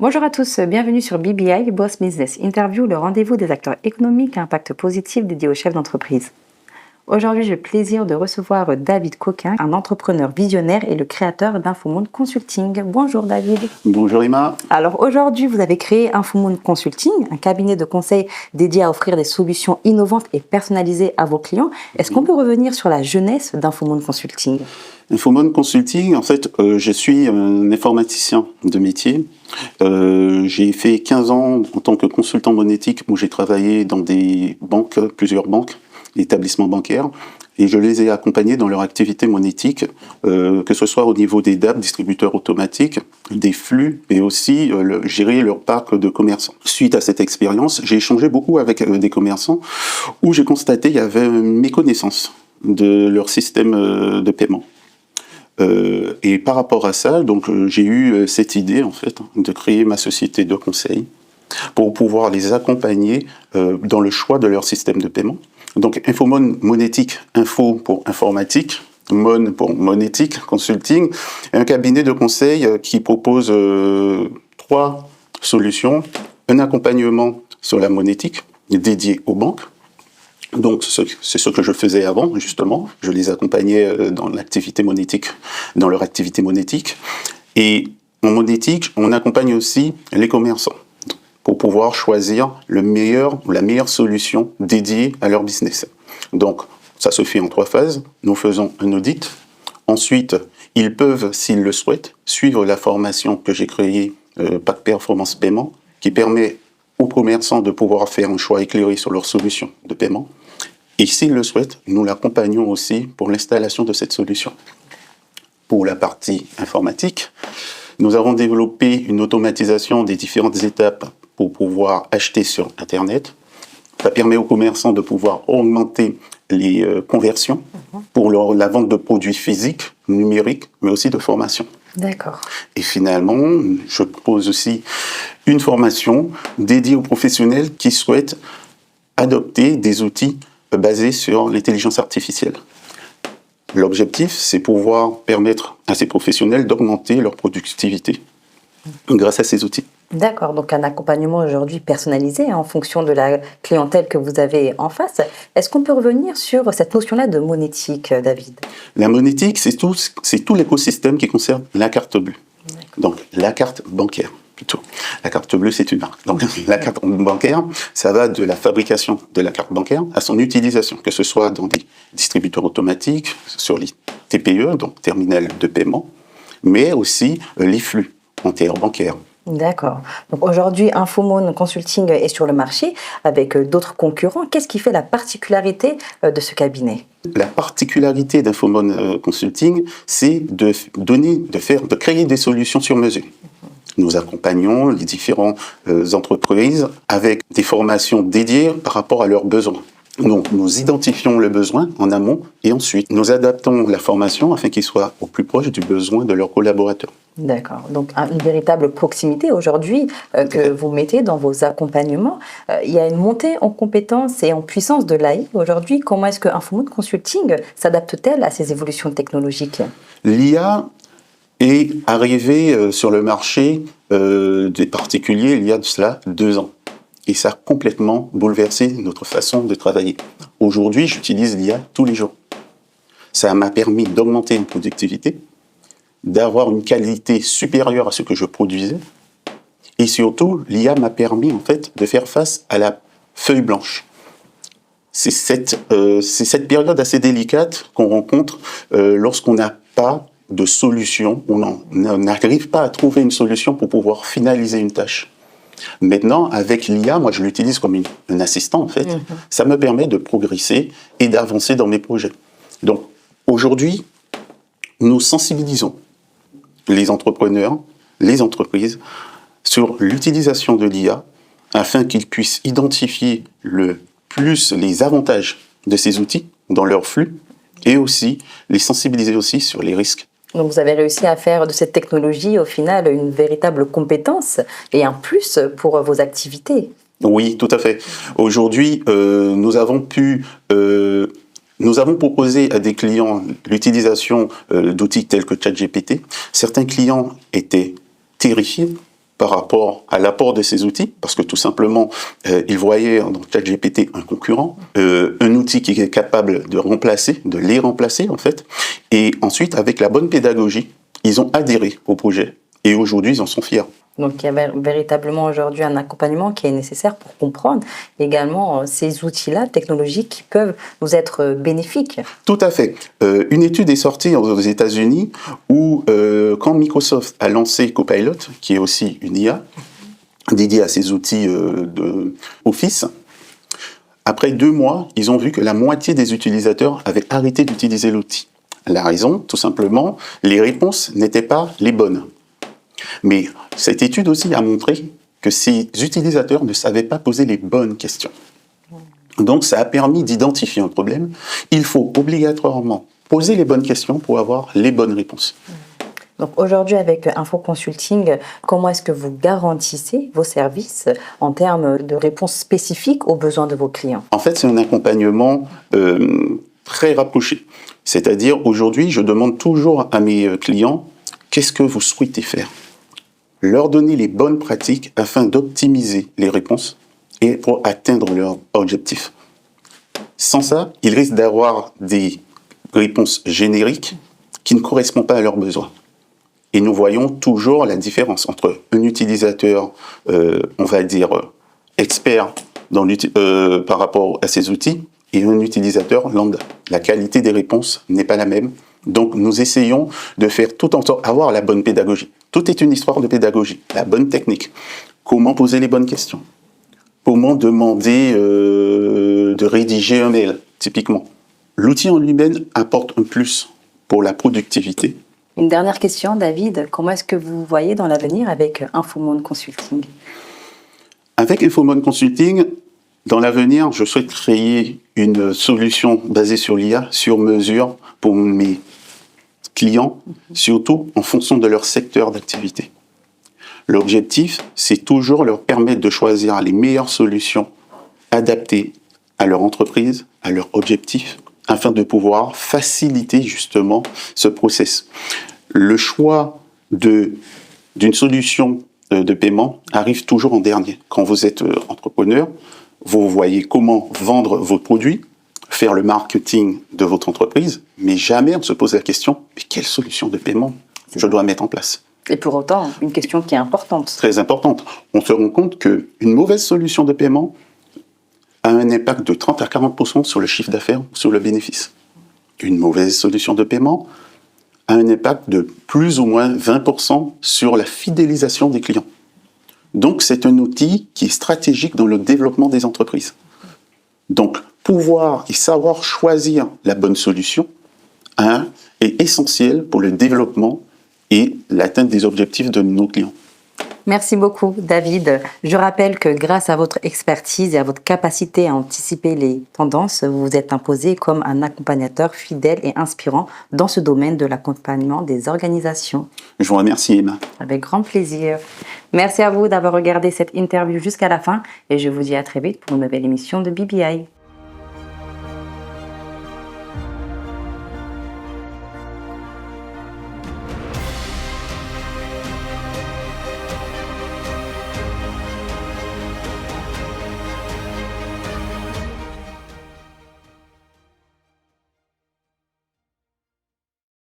Bonjour à tous, bienvenue sur BBI Boss Business Interview, le rendez-vous des acteurs économiques à impact positif dédié aux chefs d'entreprise. Aujourd'hui, j'ai le plaisir de recevoir David Coquin, un entrepreneur visionnaire et le créateur d'Infomonde Consulting. Bonjour David. Bonjour Emma. Alors aujourd'hui, vous avez créé Infomonde Consulting, un cabinet de conseil dédié à offrir des solutions innovantes et personnalisées à vos clients. Est-ce qu'on peut revenir sur la jeunesse d'Infomonde Consulting ? Infomonde Consulting, en fait, je suis un informaticien de métier. J'ai fait 15 ans en tant que consultant monétique où j'ai travaillé dans des banques, plusieurs banques, établissements bancaires, et je les ai accompagnés dans leur activité monétique, que ce soit au niveau des DAP, distributeurs automatiques, des flux, et aussi gérer leur parc de commerçants. Suite à cette expérience, j'ai échangé beaucoup avec des commerçants où j'ai constaté qu'il y avait une méconnaissance de leur système de paiement. Et par rapport à ça, donc j'ai eu cette idée en fait de créer ma société de conseil pour pouvoir les accompagner dans le choix de leur système de paiement. Donc Infomonde monétique, info pour informatique, Mon pour monétique, consulting, un cabinet de conseil qui propose 3 solutions, un accompagnement sur la monétique dédié aux banques. Donc, c'est ce que je faisais avant, justement. Je les accompagnais dans l'activité monétique, dans leur activité monétique. Et en monétique, on accompagne aussi les commerçants pour pouvoir choisir le meilleur ou la meilleure solution dédiée à leur business. Donc, ça se fait en 3 phases. Nous faisons un audit. Ensuite, ils peuvent, s'ils le souhaitent, suivre la formation que j'ai créée, Pack Performance Paiement, qui permet aux commerçants de pouvoir faire un choix éclairé sur leur solution de paiement. Et s'ils le souhaitent, nous l'accompagnons aussi pour l'installation de cette solution. Pour la partie informatique, nous avons développé une automatisation des différentes étapes pour pouvoir acheter sur Internet. Ça permet aux commerçants de pouvoir augmenter les conversions pour la vente de produits physiques, numériques, mais aussi de formation. D'accord. Et finalement, je propose aussi une formation dédiée aux professionnels qui souhaitent adopter des outils basés sur l'intelligence artificielle. L'objectif, c'est pouvoir permettre à ces professionnels d'augmenter leur productivité grâce à ces outils. D'accord, donc un accompagnement aujourd'hui personnalisé en fonction de la clientèle que vous avez en face. Est-ce qu'on peut revenir sur cette notion-là de monétique, David ? La monétique, c'est tout l'écosystème qui concerne la carte bleue. Donc la carte bancaire, plutôt. La carte bleue, c'est une marque. Donc la carte bancaire, ça va de la fabrication de la carte bancaire à son utilisation, que ce soit dans des distributeurs automatiques, sur les TPE, donc terminal de paiement, mais aussi les flux interbancaires. D'accord. Donc aujourd'hui, Infomonde Consulting est sur le marché avec d'autres concurrents. Qu'est-ce qui fait la particularité de ce cabinet ? La particularité d'Infomonde Consulting, c'est de créer des solutions sur mesure. Nous accompagnons les différentes entreprises avec des formations dédiées par rapport à leurs besoins. Donc, nous identifions le besoin en amont et ensuite, nous adaptons la formation afin qu'il soit au plus proche du besoin de leurs collaborateurs. D'accord. Donc, une véritable proximité aujourd'hui que vous mettez dans vos accompagnements. Il y a une montée en compétences et en puissance de l'AI aujourd'hui. Comment est-ce que Infomonde Consulting s'adapte-t-elle à ces évolutions technologiques ? L'IA est arrivée sur le marché des particuliers il y a de cela 2 ans. Et ça a complètement bouleversé notre façon de travailler. Aujourd'hui, j'utilise l'IA tous les jours. Ça m'a permis d'augmenter une productivité, d'avoir une qualité supérieure à ce que je produisais. Et surtout, l'IA m'a permis en fait de faire face à la feuille blanche. C'est cette période assez délicate qu'on rencontre lorsqu'on n'a pas de solution, on n'arrive pas à trouver une solution pour pouvoir finaliser une tâche. Maintenant, avec l'IA, moi je l'utilise comme un assistant en fait, ça me permet de progresser et d'avancer dans mes projets. Donc aujourd'hui, nous sensibilisons les entrepreneurs, les entreprises sur l'utilisation de l'IA afin qu'ils puissent identifier le plus les avantages de ces outils dans leur flux et aussi les sensibiliser aussi sur les risques. Donc vous avez réussi à faire de cette technologie au final une véritable compétence et un plus pour vos activités. Oui, tout à fait. Aujourd'hui, nous avons proposé à des clients l'utilisation d'outils tels que ChatGPT. Certains clients étaient terrifiés par rapport à l'apport de ces outils, parce que tout simplement, ils voyaient dans ChatGPT un concurrent, un outil qui est capable de les remplacer en fait, et ensuite, avec la bonne pédagogie, ils ont adhéré au projet, et aujourd'hui, ils en sont fiers. Donc il y a véritablement aujourd'hui un accompagnement qui est nécessaire pour comprendre également ces outils-là technologiques qui peuvent nous être bénéfiques. Tout à fait. Une étude est sortie aux États-Unis où quand Microsoft a lancé Copilot, qui est aussi une IA dédiée à ces outils de Office, après 2 mois, ils ont vu que la moitié des utilisateurs avaient arrêté d'utiliser l'outil. La raison, tout simplement, les réponses n'étaient pas les bonnes. Mais cette étude aussi a montré que ces utilisateurs ne savaient pas poser les bonnes questions. Donc ça a permis d'identifier un problème. Il faut obligatoirement poser les bonnes questions pour avoir les bonnes réponses. Donc aujourd'hui avec Info Consulting, comment est-ce que vous garantissez vos services en termes de réponses spécifiques aux besoins de vos clients? En fait, c'est un accompagnement très rapproché. C'est-à-dire aujourd'hui, je demande toujours à mes clients qu'est-ce que vous souhaitez faire? Leur donner les bonnes pratiques afin d'optimiser les réponses et pour atteindre leur objectif. Sans ça, ils risquent d'avoir des réponses génériques qui ne correspondent pas à leurs besoins. Et nous voyons toujours la différence entre un utilisateur, on va dire, expert par rapport à ces outils et un utilisateur lambda. La qualité des réponses n'est pas la même. Donc nous essayons de faire tout en sorte d'avoir la bonne pédagogie. Tout est une histoire de pédagogie, la bonne technique. Comment poser les bonnes questions? Comment demander de rédiger un mail, typiquement? L'outil en lui-même apporte un plus pour la productivité. Une dernière question, David. Comment est-ce que vous voyez dans l'avenir avec Infomonde Consulting? Avec Infomonde Consulting, dans l'avenir, je souhaite créer une solution basée sur l'IA, sur mesure, pour mes clients, surtout en fonction de leur secteur d'activité. L'objectif, c'est toujours leur permettre de choisir les meilleures solutions adaptées à leur entreprise, à leur objectif, afin de pouvoir faciliter justement ce process. Le choix d'une solution de paiement arrive toujours en dernier. Quand vous êtes entrepreneur, vous voyez comment vendre vos produits, faire le marketing de votre entreprise, mais jamais on se pose la question, mais quelle solution de paiement je dois mettre en place? Et pour autant, une question qui est importante. Très importante. On se rend compte qu'une mauvaise solution de paiement a un impact de 30 à 40% sur le chiffre d'affaires, sur le bénéfice. Une mauvaise solution de paiement a un impact de plus ou moins 20% sur la fidélisation des clients. Donc c'est un outil qui est stratégique dans le développement des entreprises. Donc pouvoir et savoir choisir la bonne solution est essentiel pour le développement et l'atteinte des objectifs de nos clients. Merci beaucoup, David. Je rappelle que grâce à votre expertise et à votre capacité à anticiper les tendances, vous vous êtes imposé comme un accompagnateur fidèle et inspirant dans ce domaine de l'accompagnement des organisations. Je vous remercie, Emma. Avec grand plaisir. Merci à vous d'avoir regardé cette interview jusqu'à la fin et je vous dis à très vite pour une nouvelle émission de BBI.